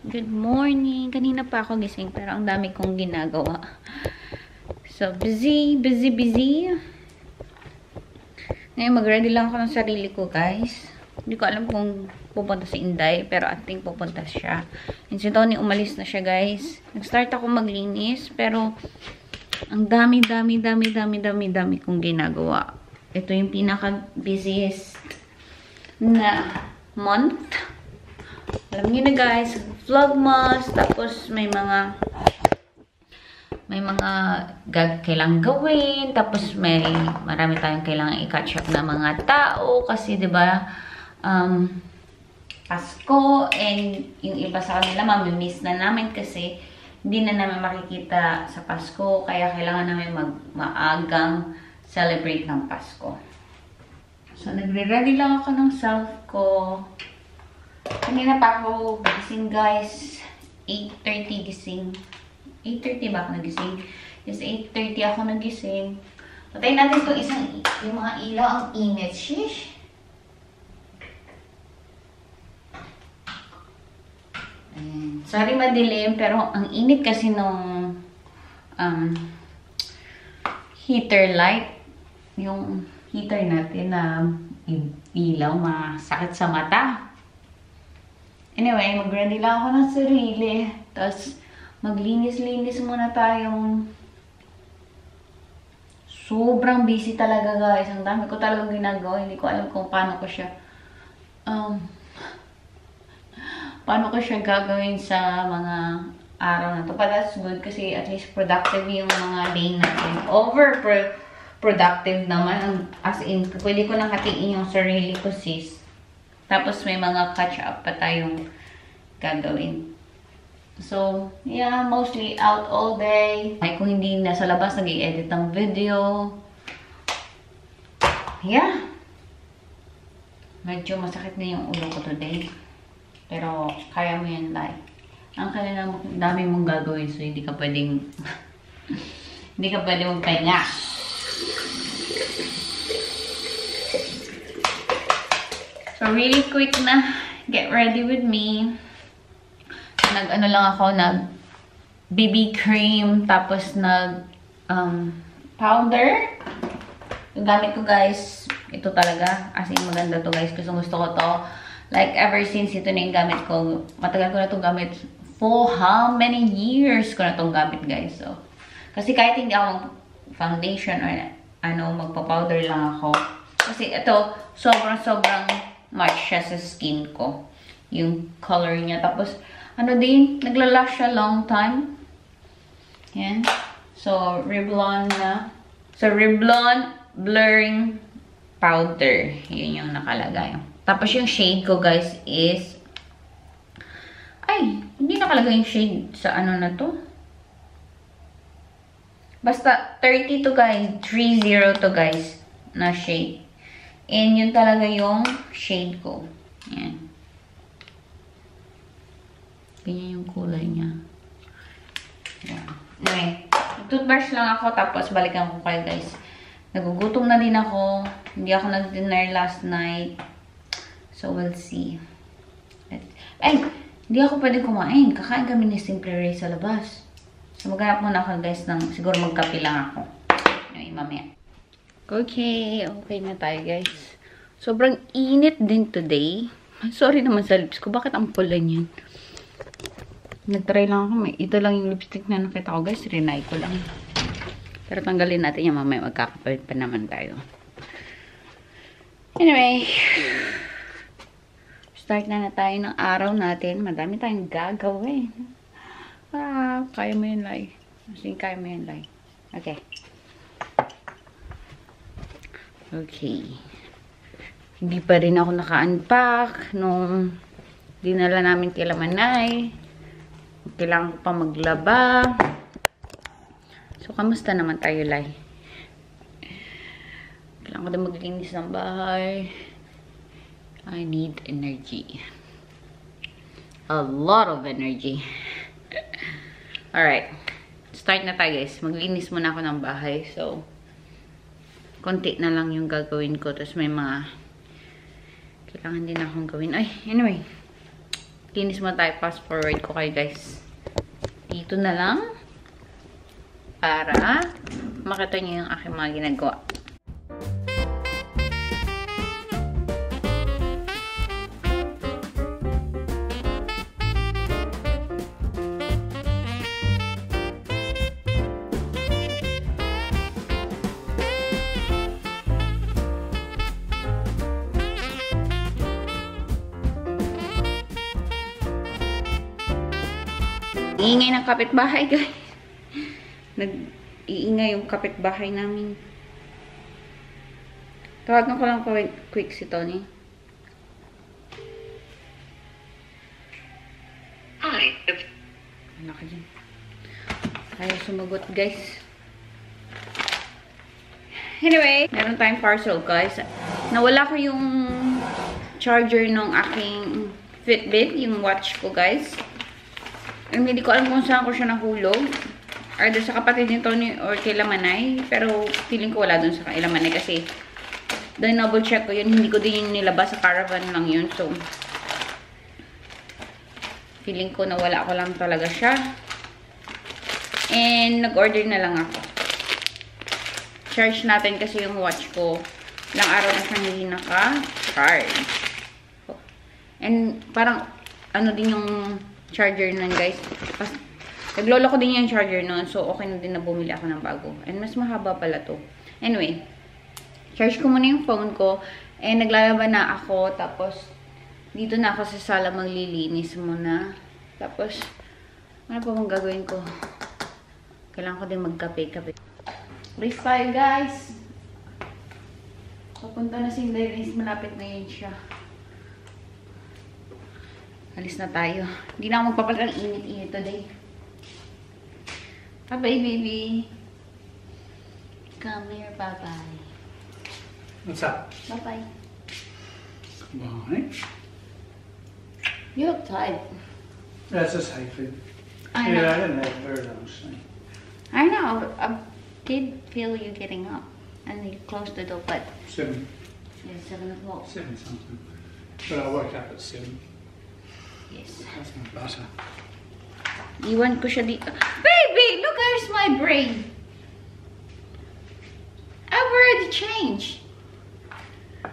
Good morning. Kanina pa ako gising pero ang dami kong ginagawa. So, busy. Ngayon, mag-ready lang ako ng sarili ko, guys. Hindi ko alam kung pupunta si Inday, pero I think pupunta siya. And si Tony, umalis na siya, guys. Nag-start ako maglinis, pero ang dami kong ginagawa. Ito yung pinaka-busiest na month. Alam niyo na, guys, vlogmas, tapos may mga kailangang gawin, tapos marami tayong kailangan i-catch up na mga tao kasi 'di ba Pasko, and yung iba sa kanila mamimiss na namin kasi hindi na namin makikita sa Pasko, kaya kailangan namin maagang celebrate ng Pasko. So nagre-ready lang ako ng self ko. Kanina pa ako gising, guys. 8:30 gising. 8:30 ba ako nagising? Yes, 8:30 ako nagising. Patayin natin itong yung mga ilaw. Ang init. Sheesh. Ayan. Sorry madilim, pero ang init kasi nung heater light. Yung heater natin na ilaw, masakit sa mata. Anyway, mag-ready lang ako ng sarili. Tapos, maglinis-linis muna tayong sobrang busy talaga, guys. Ang dami ko talagang ginagawa. Hindi ko alam kung paano ko siya gagawin sa mga araw na to. But that's good kasi at least productive yung mga day natin. Productive naman. As in, pwede ko nang hatiin yung sarili ko, sis. Tapos may mga catch up pa tayong gagawin. So, yeah, mostly out all day. Ay, kung hindi nasa labas, nag-i-edit ng video. Yeah. Medyo masakit na yung ulo ko today. Pero, kaya mo yan, Lai. Ang dami mong gagawin, so hindi ka pwedeng hindi ka pwedeng magpahinga. So, really quick na get ready with me. Nag-ano lang ako, BB cream, tapos powder. Yung gamit ko, guys, ito talaga. As in, maganda to, guys. Gusto ko to. Like, ever since ito na yung gamit ko. Matagal ko na itong gamit. For how many years ko na itong gamit, guys. So, kasi kahit hindi ako foundation or magpa-powder lang ako. Kasi ito, sobrang match siya sa skin ko. Yung color niya. Tapos, naglalash siya long time. Yan. So, Revlon na. So, Revlon Blurring Powder. Yun yung nakalagay. Tapos, yung shade ko, guys, is hindi nakalagay yung shade sa na to. Basta, 30 to, guys. 30 to, guys, na shade. And yun talaga yung shade ko. Yan. Ganyan yung kulay niya. Yan. Anyway, toothbrush lang ako, tapos balikan ko kayo, guys. Nagugutom na din ako. Hindi ako nag-dinner last night. So, we'll see. Hindi ako pwede kumain. Kakain kami ni Simple Ray sa labas. So, maghanap muna ako, guys, siguro magkape lang ako. Anyway, mamaya. Okay na tayo, guys. Sobrang init din today. Sorry naman sa lips ko. Bakit ang pula niyan? Nag-try lang ako. Ito lang yung lipstick na nakita ko, guys. Rinay ko lang. Pero tanggalin natin yan. Mamaya magkakapalit pa naman tayo. Anyway. Start na tayo ng araw natin. Madami tayong gagawin. Kaya mo yun, Lai. Kaya mo yun, Lai. Okay. Okay. Hindi pa rin ako naka-unpack nung dinala namin kay Lamanay. Kailangan ko pa maglaba. So, kamusta naman tayo, Lai? Kailangan ko din maglinis ng bahay. I need energy. A lot of energy. Alright. Start na tayo, guys. Maglinis muna ako ng bahay. So, konti na lang yung gagawin ko. Tapos may mga kailangan din akong gawin. Anyway. Kinis mo tayo. Fast forward ko kayo guys. Dito na lang. Para makita niyo yung aking mga ginagawa. Iingay ng kapitbahay, guys. Nag-iingay yung kapitbahay namin. Tawagan ko lang quick si Tony. Hi. Ano ka dyan? Ayaw sumagot, guys. Anyway, meron tayong parcel, guys. Nawala ko yung charger ng aking Fitbit, yung watch ko, guys. Hindi ko alam kung saan ko siya nahulog. Either sa kapatid ni Tony or kay Lamanay. Pero feeling ko wala dun sa kay Lamanay kasi dahil double check ko yun. Hindi ko din yung nilabas sa caravan lang yun. So, feeling ko nawala ko lang talaga siya. And nag-order na lang ako. Charge natin kasi yung watch ko. Ilang araw na siyang hindi naka-charge. And parang ano din yung charger nun, guys. Naglolo ko din yung charger nun. So, okay na din na bumili ako ng bago. And mas mahaba pala to. Anyway, charge ko muna yung phone ko. And naglalaba na ako. Tapos, dito na ako sa sala maglilinis muna. Tapos, ano pa bang gagawin ko? Kailangan ko din magkape-kape. Brief tayo, guys. Papunta na si Dennis. Malapit na yun siya. Alis na tayo. Hindi na ako magpapalit ng init-init today. Bye-bye, baby. Come here, bye-bye. What's up? Bye-bye. Good morning. You look tired. That's just hyphen. I know. Yeah, I didn't have very long sleep. I know. I did feel you getting up. And you closed the door, but... 7 Yeah, 7 o'clock. something. But I woke up at 7. Yes. That's my butter. Iwan ko siya dito. Baby, look, here's my brain. I've already changed.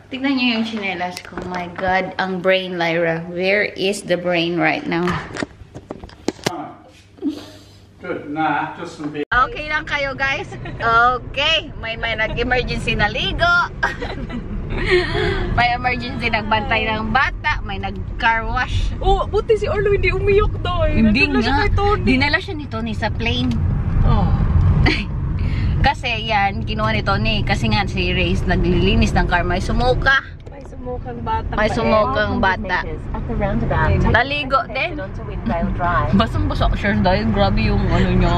Tignan niyo yung chinelas ko. My God, ang brain, Lyra. Where is the brain right now? Oh. Good. Nah, just some bit. Okay lang kayo, guys. Okay. May nag-emergency na ligo. May emergency nagbantay ng bata. May nag-car wash. Oh, buti si Orlo hindi umiyok daw. Hindi nga. Dinala siya ni Tony sa plane. Oh. Kasi yan, kinuha ni Tony. Kasi nga si Reyes naglilinis ng car. May sumuka. May sumukang bata. May sumukang bata. Naligo din. Basang-basa siya dahil grabe yung ano niya.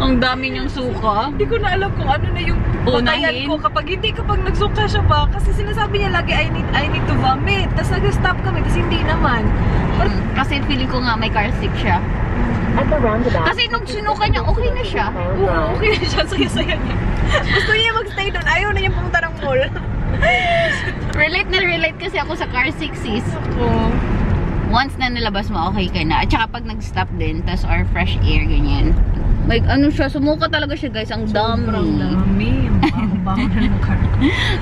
Ang dami niyang suka. Hindi ko na alam kung ano na yung patayan ko kapag nagsuka siya ba. Kasi sinasabi niya lagi, I need to vomit. Tapos nag-stop kami, tapos hindi naman. Kasi feeling ko nga may car sick siya. Kasi nung sinuka niya, okay na siya. Oo, okay na siya. Saya-saya niya. Gusto niya mag-stay doon. Ayaw na niya pumunta ng mall. Relate na relate kasi ako sa car sick, sis. Oo. Once na nilabas mo, okay ka na. At saka pag nag-stop din, tas or fresh air, ganyan. Like, ano siya, sumuka talaga siya, guys. Ang dami. Sobrang dami. Ang baho na ng car.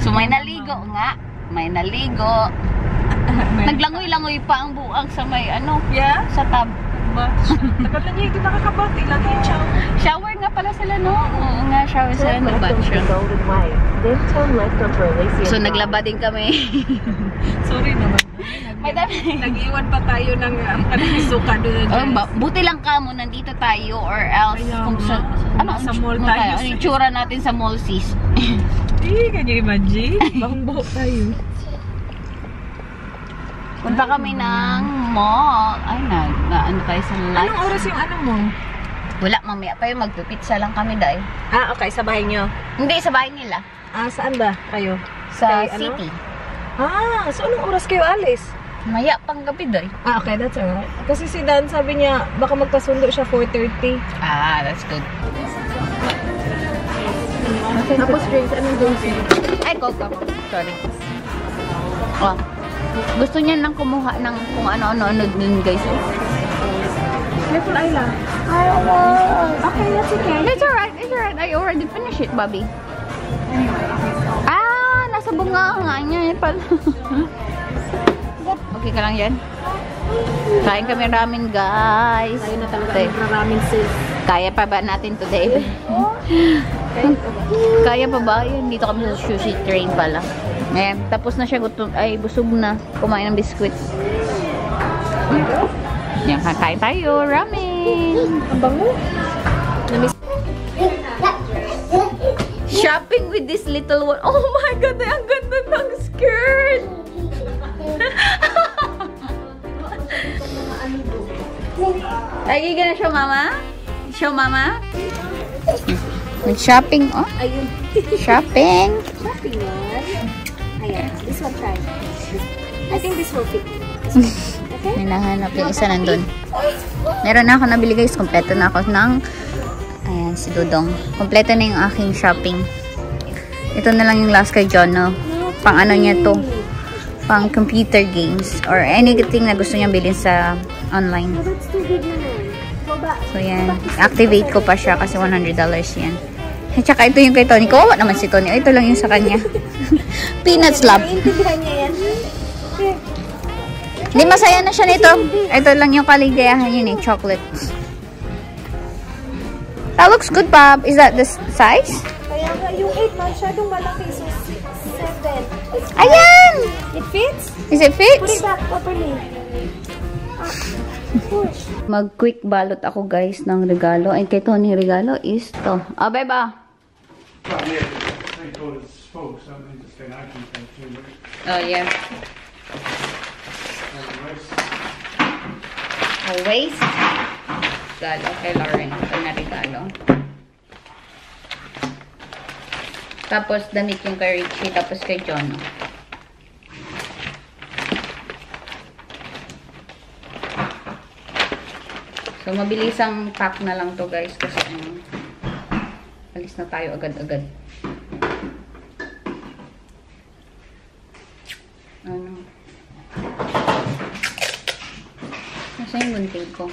So, may naligo nga. May naligo. Naglangoy-langoy pa ang buang sa may, ano, Yeah? sa tub. Tagal na niya, hindi nakakabati. Lagi yung chow. Shower nga pala sila, no? Oo nga, shower sila. Nag-bathroom. So, naglaba din kami. Sorry naman. May dami. Nag-iwan pa tayo ng suka doon. Buti lang ka mo, nandito tayo or else Kaya kung sa, nga. Sa mall tayo. Ano yung tsura natin sa mall, sis? Hindi, can you imagine? Bahong-bahok tayo. Punta kami ng mall. Ay, ano tayo sa lights. Anong oras yung ano mo? Wala, mamaya pa yung magpipitsa lang kami dahil. Ah, okay. Sa bahay nyo? Hindi, sa bahay nila. Ah, saan ba kayo? Sa Kay, city. Ah, so anong oras kayo alis? Maya pang gabi dahil. Ah, okay. That's alright. Kasi si Dan sabi niya, baka magkasundo siya 4:30. Ah, that's good. Tapos drinks, anong drinks? Ay, Coke. Sorry. Oh. Gusto niya nang kumuha ng kung ano-ano dun, guys. Careful, Ayla. Okay, that's okay. It's alright. It's alright. I already finished it, Bobby. Ah, nasa bunga nga niya. Yan pala. Okay ka lang yan? Kain kami ramen, guys. Ayun na talaga ramen, sis. Kaya pa ba natin today? Kaya pa ba? Yan, dito kami sa sushi train pala. Ayan, tapos na siya. Gutom, ay, busog na. Kumain ng biskuit. Yan, kakain tayo. Ramen! Ang bango. Shopping with this little one. Oh my God! Ang ganda ng skirt! Lagi ka na show mama? Show mama? Shopping, oh. Ayun. Shopping. Shopping one. Ayan. This one try. I think this will fit. Okay? Hinahanap yung isa nandun. Meron na ako nabili, guys. Kompleto na ako ng ayan, si Dudong. Kompleto na yung aking shopping. Ito na lang yung last kay John, no? Pang ano niya to? Pang computer games or anything na gusto niya bilhin sa online. That's too big naman. So, yan. Activate ko pa siya kasi $100 yan. At saka ito yung kay Tony. Kawawa naman si Tony. Ito lang yung sa kanya. Peanuts love. Naiintindihan niya yan. Hindi, masaya na siya nito. Ito lang yung kaligayahan yun eh. Chocolate. That looks good, Bob. Is that the size? Kaya nga, yung 8 masyadong malaki. So, 7. Ayan! It fits? Is it Put it fits? back properly. Push. Mag-quick balot ako, guys, ng regalo. And kay Tony, regalo is to. Oh, beba. Well, yeah, 3/4 full, so I think it's been open for 2 weeks. Oh, yeah. Always. Regalo kay Lauren. Ito na regalo. Tapos, damit yung kay Richie. Tapos kay John. So, mabilisang pack na lang to, guys. Kasi, alis na tayo agad-agad. Ano? Nasa yung gunting ko?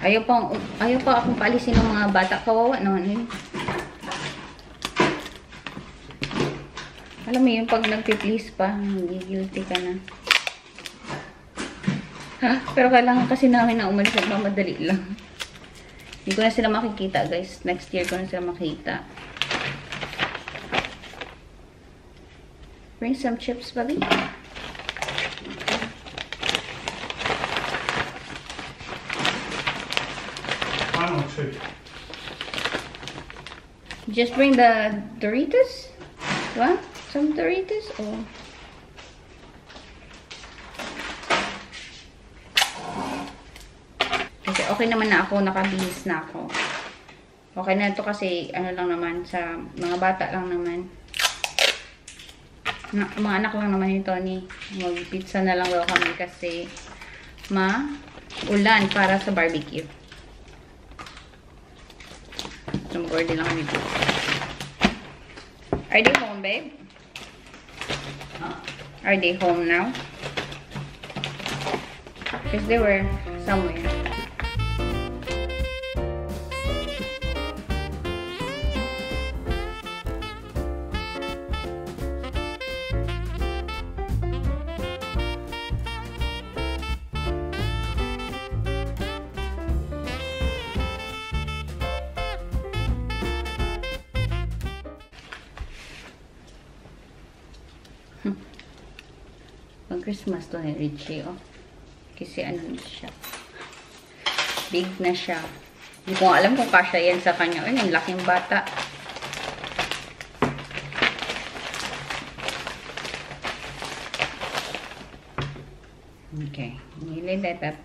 Ayaw pa akong paalisin ng mga bata. Kawawa naman yun. Alam mo yun, pag nagpi-please pa, guilty ka na. Pero kailangan kasi namin na umalis at mamadali lang. Hindi ko na sila makikita, guys. Next year ko na sila makita. Bring some chips, Bobby. One or two. Just bring the Doritos? What? Some Doritos? Oh. Kasi okay naman na ako. Nakabihis na ako. Okay na ito kasi ano lang naman sa mga bata lang naman. Mga anak lang naman ni Tony. Mag-pizza na lang daw kami kasi ulan para sa barbecue. So mag-order lang kami pizza. Are they home, babe? Are they home now? Because they were somewhere. Pag Christmas to ni Richie, oh. Kasi ano na siya. Big na siya. Hindi ko alam kung kasya yan sa kanya. Ay, ang laking bata. Okay. Nilay that up.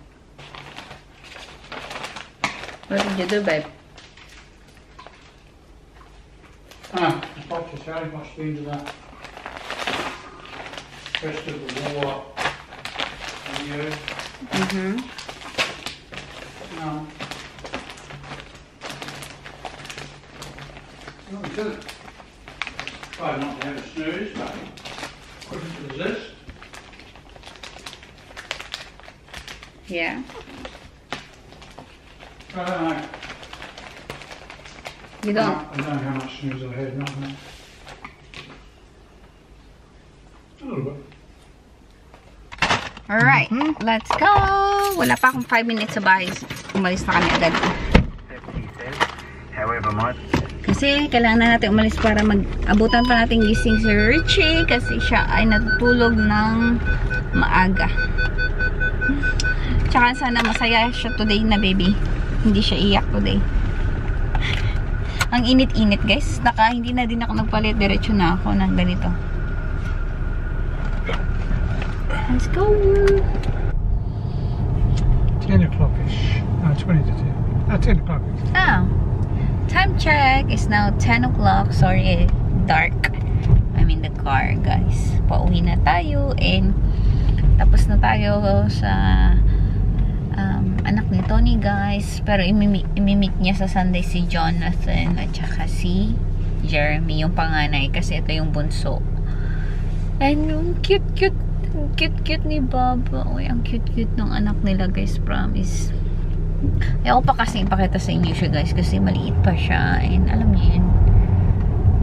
What did you do, babe? Watch your show, watch the end of that. Rest of the war video. No. Oh, we did it. Try not to have a snooze, but couldn't resist. Yeah. I don't know. You don't? I don't know how much snooze I had, not much. A little bit. Alright, let's go! Wala pa akong 5 minutes sa bahay. Umalis na kami agad. However, Kasi kailangan na natin umalis para mag-abutan pa natin gising si Richie kasi siya ay natutulog ng maaga. Tsaka sana masaya siya today na baby. Hindi siya iyak today. Ang init-init guys. Hindi na din ako nagpalit. Diretso na ako ng ganito. Let's go! 10 o'clock-ish. No, 20 to 10. 10 o'clock-ish. Ah, time check is now 10 o'clock. Sorry, dark. I'm in the car, guys. Pauwi na tayo and tapos na tayo sa anak ni Tony, guys. Pero imimit niya sa Sunday si Jonathan at saka si Jeremy, yung panganay, kasi ito yung bunso. And yung cute-cute ni Baba. Uy, ang cute-cute ng anak nila, guys. Promise. Ayaw pa kasi ipakita sa inyo siya, guys, kasi maliit pa siya. And alam niyo yun,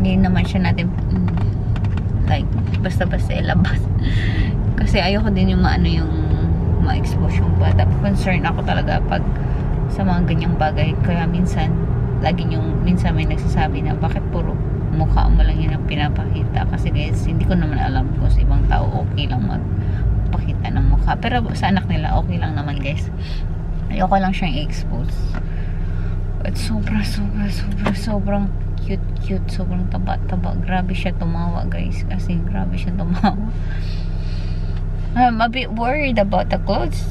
hindi naman siya natin like, basta-basta ilabas. Kasi ayoko din yung maano yung ma-expose yung bata. Concern ako talaga pag sa mga ganyang bagay. Kaya minsan may nagsasabi na bakit puro mukha mo lang yun ang pinapakita. Kasi guys, hindi ko naman alam kung sa ibang tao okay lang magpakita ng mukha. Pero sa anak nila, okay lang naman, guys. Ayoko lang siyang i-expose. At sobrang cute. Sobrang taba. Grabe siya tumawa, guys. Kasi grabe siya tumawa. I'm a bit worried about the clothes.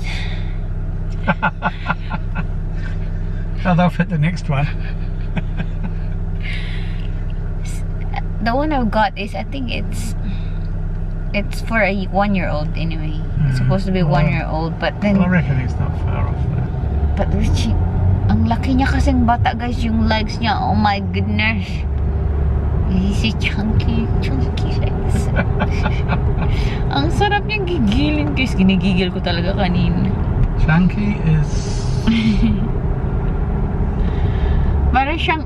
How they'll fit the next one. The one I've got is, I think it's for a 1-year-old anyway. It's supposed to be 1-year-old, but then Well, I reckon it's not far off there. but Richie, ang laki niya kasing bata, guys. Yung legs niya, oh my goodness. He's a chunky legs. Ang sarap niyang gigilin, guys. Ginigigil ko talaga kanina. Chunky is... Parang siyang,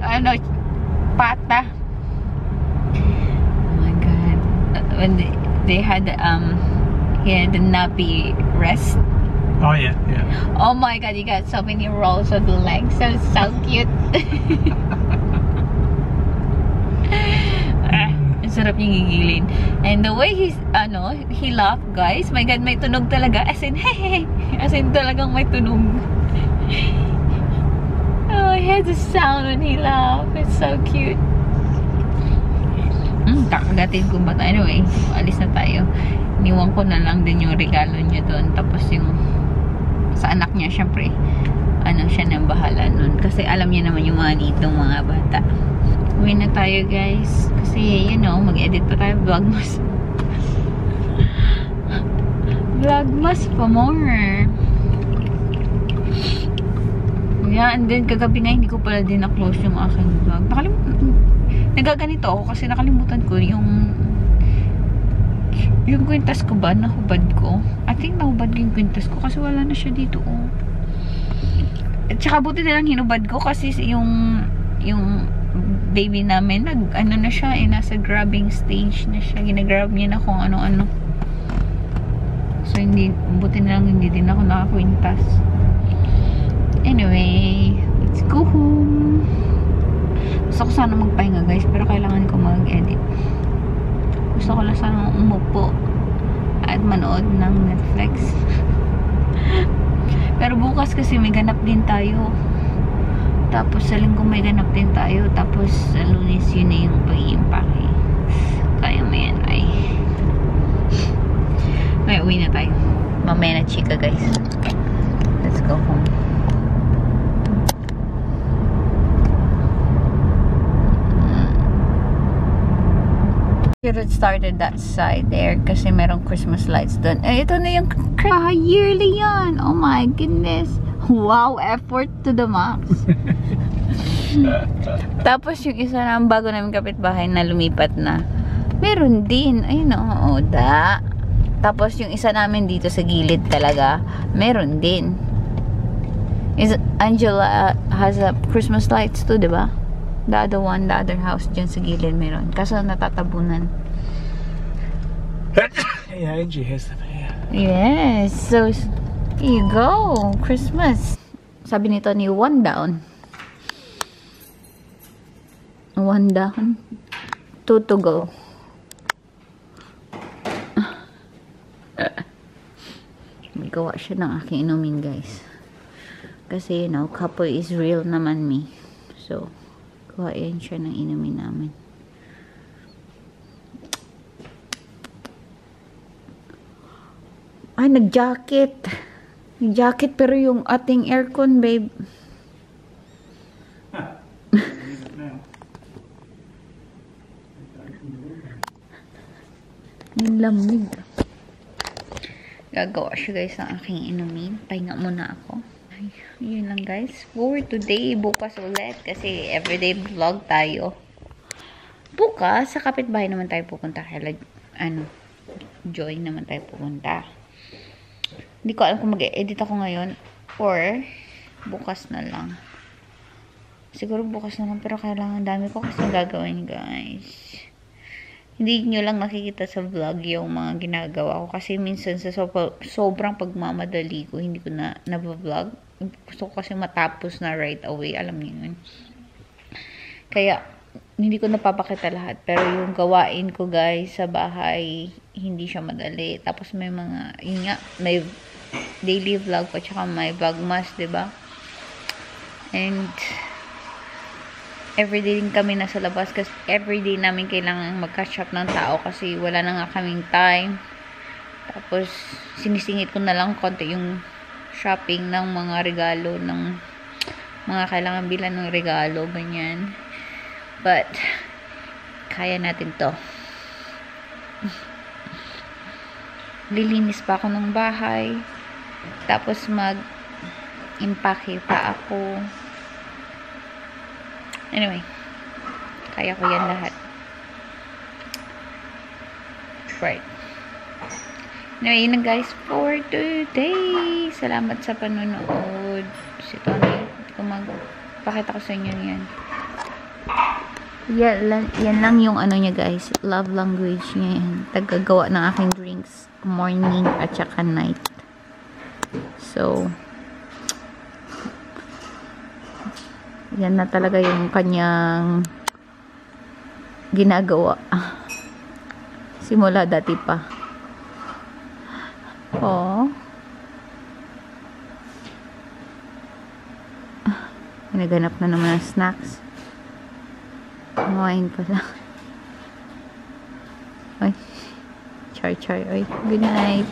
pata. Oh my God. When they had, he had the nappy rest. Oh, yeah. Oh my God, you got so many rolls on the legs. So cute. Ang sarap niyang gigilin. And the way he laughed, guys. My God, may tunog talaga. As in, hey. As in, talagang may tunog. Oh, he has a sound when he laughs. It's so cute. Kakagatin ko ba? Anyway, alis na tayo. Iniwan ko na lang din yung regalo niya doon. Tapos yung sa anak niya, syempre, siya nang bahala nun. Kasi alam niya naman yung mga nitong mga bata. Uwi na tayo, guys. Kasi, mag-edit pa tayo. Vlogmas. Vlogmas pa more. Yeah, and then kagabi nga, hindi ko pala din na-close yung aking vlog. Nagaganito ako kasi nakalimutan ko yung kwintas ko ba, nahubad ko. I think nahubad ko yung kwintas ko kasi wala na siya dito, oh. At saka buti na lang hinubad ko kasi yung baby namin, na siya, nasa grabbing stage na siya. Ginagrab niya na kung ano-ano. So, buti na lang hindi din ako nakakwintas. Anyway, let's go home. Gusto ko sana magpahinga, guys, pero kailangan ko mag-edit. Gusto ko lang sana umupo at manood ng Netflix. Pero bukas kasi may ganap din tayo. Tapos sa linggo may ganap din tayo. Tapos sa Lunes yun na yung pag-iimpake. Kaya mo yan, ay. May uwi na tayo. Mamaya na chika, guys. Let's go home. It started that side there kasi merong Christmas lights doon. Ito na yung yearly yan. Oh my goodness. Wow, effort to the max. Tapos yung isa na bago namin kapitbahay na lumipat na, meron din. Ayun o, da. Tapos yung isa namin dito sa gilid talaga, meron din. Angela has a Christmas lights too, diba? The other house dyan sa gilid meron. Kaso natatabunan. Yeah, Angie has them. Yeah. Yes. So, here you go. Christmas. Sabi nito ni one down. 1 down. 2 to go. Magawa siya ng aking inumin, guys. Kasi, you know, couple is real naman me. So, kuhain siya ng inumin namin. Ay, nag-jacket. Nag-jacket pero yung ating aircon, babe. Yung lamig. Gagawa siya, guys, ng aking inumin. Pahinga muna ako. Ay, yun lang, guys. For today, bukas ulit. Kasi everyday vlog tayo. Bukas, sa kapitbahay naman tayo pupunta. Kaya, Joy naman tayo pupunta. Hindi ko alam kung mag-edit ako ngayon or bukas na lang. Siguro bukas na lang, pero kailangan dami ko kasi gagawin, guys. Hindi nyo lang nakikita sa vlog yung mga ginagawa ko kasi minsan sa sobrang pagmamadali ko, hindi ko na nabavlog. Gusto ko kasi matapos na right away, alam niyo yun. Kaya hindi ko napapakita lahat, pero yung gawain ko, guys, sa bahay, hindi siya madali. Tapos may mga, yun nga, may daily vlog ko, tsaka may vlogmas, diba? And everyday din kami nasa labas kasi everyday namin kailangan mag-catch up ng tao kasi wala na nga kaming time. Tapos sinisingit ko na lang konti yung shopping ng mga regalo, ng mga kailangan bilan ng regalo, ganyan. But kaya natin to. Lilinis pa ako ng bahay. Tapos mag-impake pa ako. Anyway, kaya ko yan lahat. Right. Anyway, yun na, guys, for today. Salamat sa panonood. Si Tony, kung magpakita ko sa inyo yan. Yan lang yung ano niya, guys. Love language niya yan. Tagagawa ng aking drinks. Morning at saka night. So, yan na talaga yung kanyang ginagawa. Simula dati pa. Oh. Naganap na naman ng snacks. Kumain pa lang. Ay. Char. Ay. Good night.